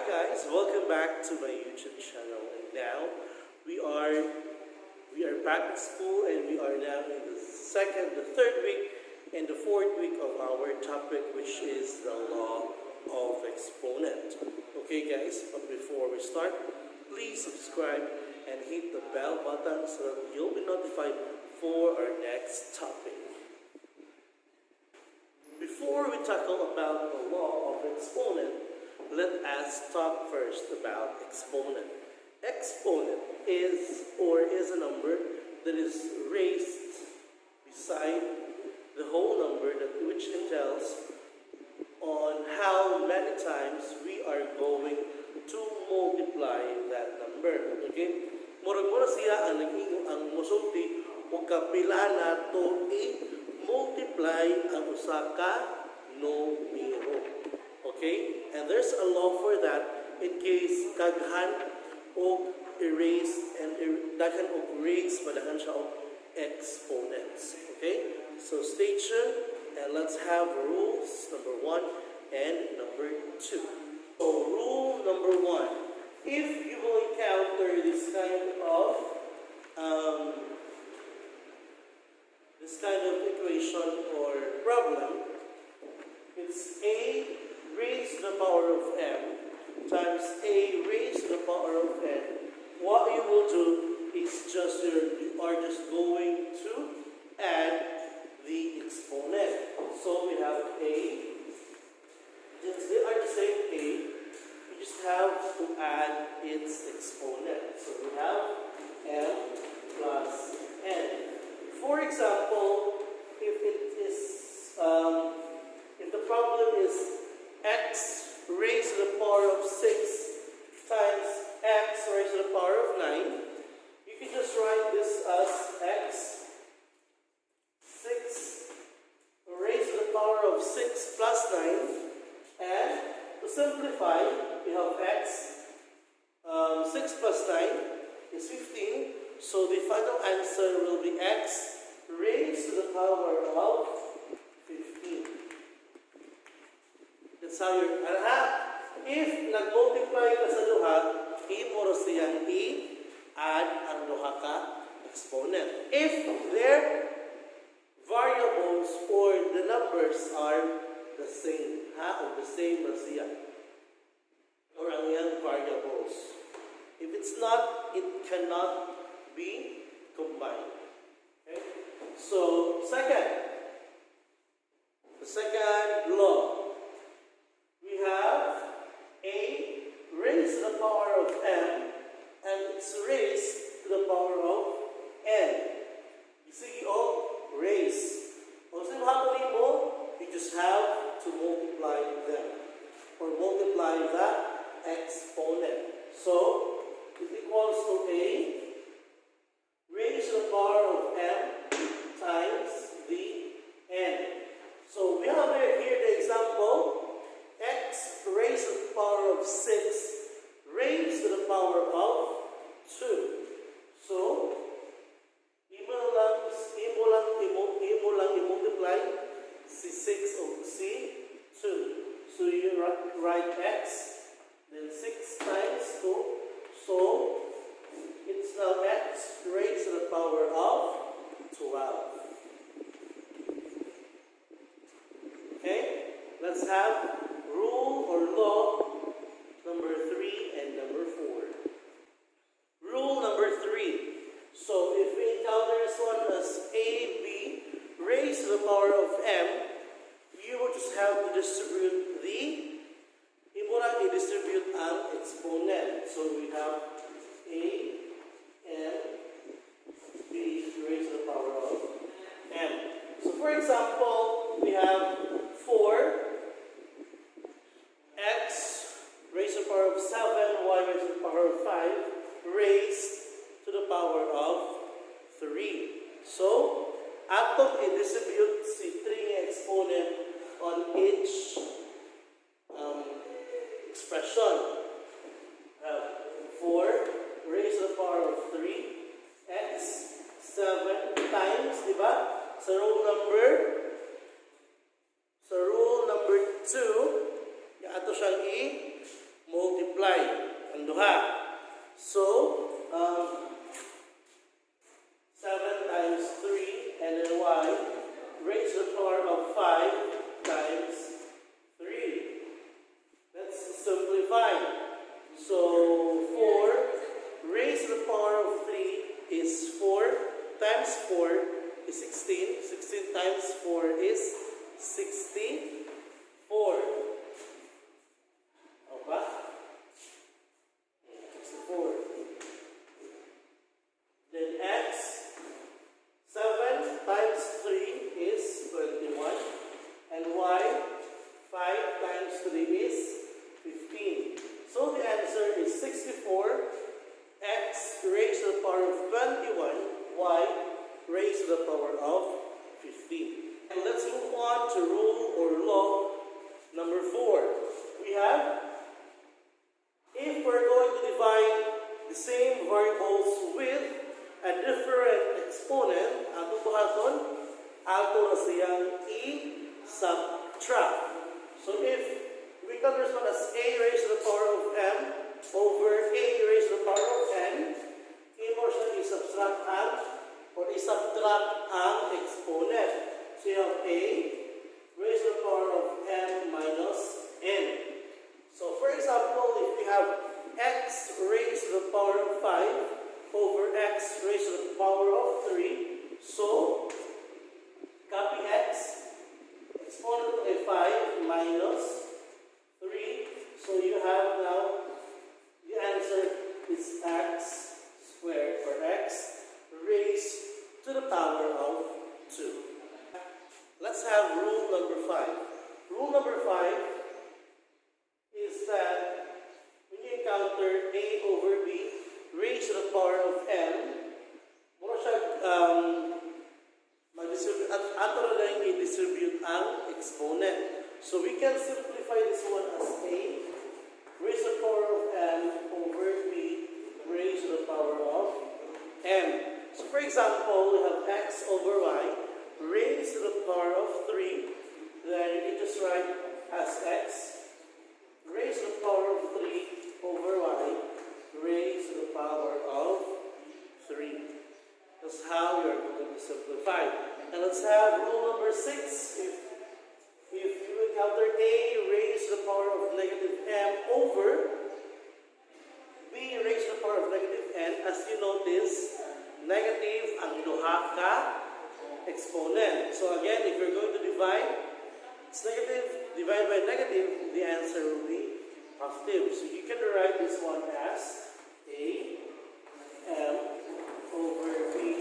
guys, welcome back to my YouTube channel. And now we are back at school, and we are now in the third week, and the fourth week of our topic, which is the law of exponent. Okay, guys, but before we start, please subscribe and hit the bell button so that you'll be notified for our next topic. Before we tackle about the law of exponent, let us talk first about exponent. Exponent is a number that is raised beside the whole number, which entails on how many times we are going to multiply that number. Okay? Murag-mura siya ang musulti o kapila na to i-multiply ang usa ka numero. Okay? And there's a law for that in case kaghan o erase and daghan o erase madaghan siya o exponents. Okay? So stay tuned and let's have rules number 1 and number 2. So rule number 1. If you will encounter this kind of equation or problem, it's a raised to the power of m times a raised to the power of n. What you will do is you are just going to add the exponent. So we have a, since they are the same a, we just have to add its exponent. So we have m plus n. For example, if the problem is x raised to the power of 6 times x raised to the power of 9, you can just write this as x 6 raised to the power of 6 plus 9, and to simplify, we have x 6 plus 9 is 15, so the final answer will be x raised to the power of 15. That's how you're, if nag-multiply ka sa duha, i-moro siyang i-add ang duha ka exponent. If their variables or the numbers are the same, o the same na siya, or ang iyang variables. If it's not, it cannot be combined. Okay? So, the second law, we have a raised to the power of m and it's raised to the power of n. You see, raise. Kung sino hapon mo, you just have to multiply them or multiply the exponent. So, it equals to a raised to the power of m times the n. So we have here the example, x raised to the power of 6 raised to the power of 2. So, imo lang i-multiply si 6 o si 2. So you write x, then 6 times 2. So, it's now x raised to the power of 12. Okay? Let's have rule or law number 3 and number 4. Rule number 3. So, if we encounter this one as a, b raised to the power of m, you will just have to distribute i-distribute ang exponent. So, we have a, m, b raised to the power of m. So, for example, we have 4 x raised to the power of 7, y raised to the power of 5, raised to the power of 3. So, atong i-distribute si 3 exponent on each expression. 4 raised to the power of 3, x 7 times, di ba? Sa rule number 2, ato siyang multiply ang duha. So, 7 times 3 and then y raised to the power of 5 times 3. Let's simplify. So, 4 raised to the power of 3 is 4 times 4 is 16. 16 times 4 is 64. Okay? 64. Then x, 7 times 3 is 21. And y, 5 times 3 is 15. So the answer is 64. X raised to the power of 21. Y raised to the power of 15. And let's move on to rule or law number 4. We have, if we're going to divide the same variables with a different exponent, ato buhaton, ato na siyang i-subtract. So if we can respond as a raised to the power of m over a raised to the power of n, imo siya i-subtract ang exponent. So you have a raised to the power of m minus n. So for example, if we have x raised to the power of 5 over x raised to the power of 3, so copy x, exponent of 5 minus 3. So you have now, the answer is x squared, or x raised to the power of 2. Let's have rule number 5. Rule number 5 is that when you encounter a over b raised to the power of m, muna siya mag-distribute, at ato na lang i-distribute ang exponent. So we can simplify this one as a raised to the power of m over b raised to the power of m. So for example, we have x over y raised to the power of 3, then you can just write as x raised to the power of 3 over y raised to the power of 3. That's how we are going to simplify. And let's have rule number 6. If you encounter a raised to the power of negative m over b raised to the power of negative n, as you notice, negative ang duha ka exponent. So again, if you're going to divide, it's negative divided by negative, the answer will be positive. So you can write this one as a m over b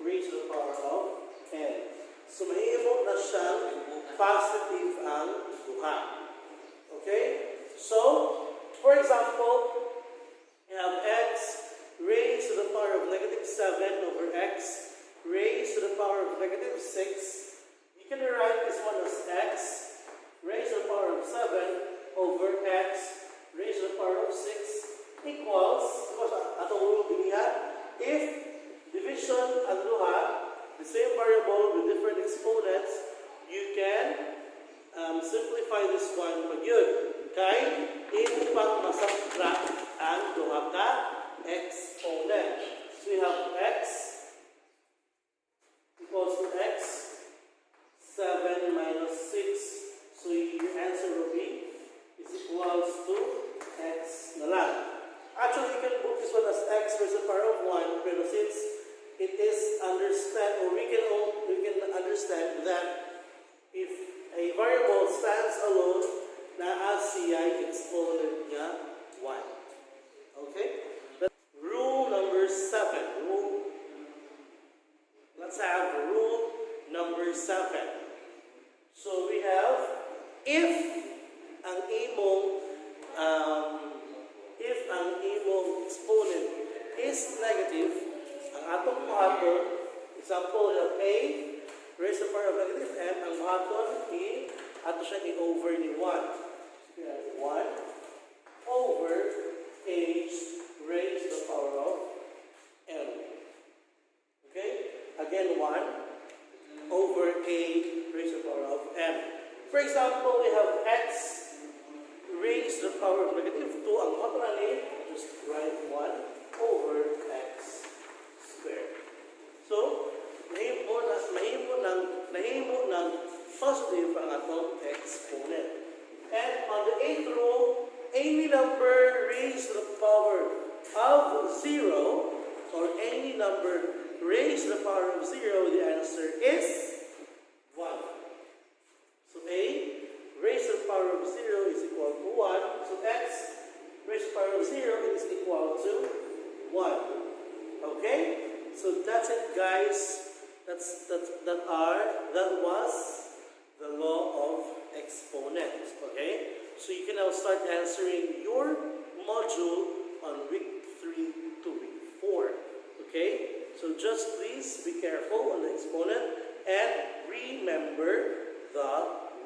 raised to the power of n. So mahihimot na siyang positive ang duha. Okay? So, for example, you have x raised to the power of negative 7 over x raised to the power of negative 6. You can write this one as x raised to the power of 7 over x raised to the power of 6 equals, atong rule bilihan, if division ang duha, the same variable with different exponents, you can simplify this one pag yun. Kay, ipang masubtract ang duha ka exponent. So you have x equals to x, 7 minus 6. So your answer will be is equals to x na lang. Actually, you can book this one as x raised to the power of 1, pero since it is we can understand that if a variable stands alone, naa siya exponent niya 1. Okay? Rule number 7. Let's have rule number 7. So we have, if ang imong exponent is negative, ang atong buhaton, example, we have a raised to the power of negative m, ang buhaton, ato siya i-over ni 1. So we have 1 over h raised to the power of m. Okay? Again, 1 over a raised to the power of m. For example, we have x raised to the power of negative 2, ang matrali, just write 1 over x squared. So, nahimo ng positive ang atong exponent. And on the 8th rule, any number raised to the power of 0, or any number raised to the power of 0, the answer is 1. So A raised to the power of 0 is equal to 1. So X raised to the power of 0 is equal to 1. Okay? So that's it, guys. That was the law of exponents. Okay? So you can now start answering your module on week 3 to week 4. Okay? So just please be careful on the exponent and remember the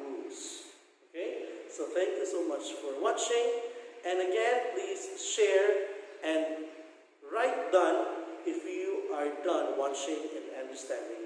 rules. Okay? So thank you so much for watching. And again, please share and write done if you are done watching and understanding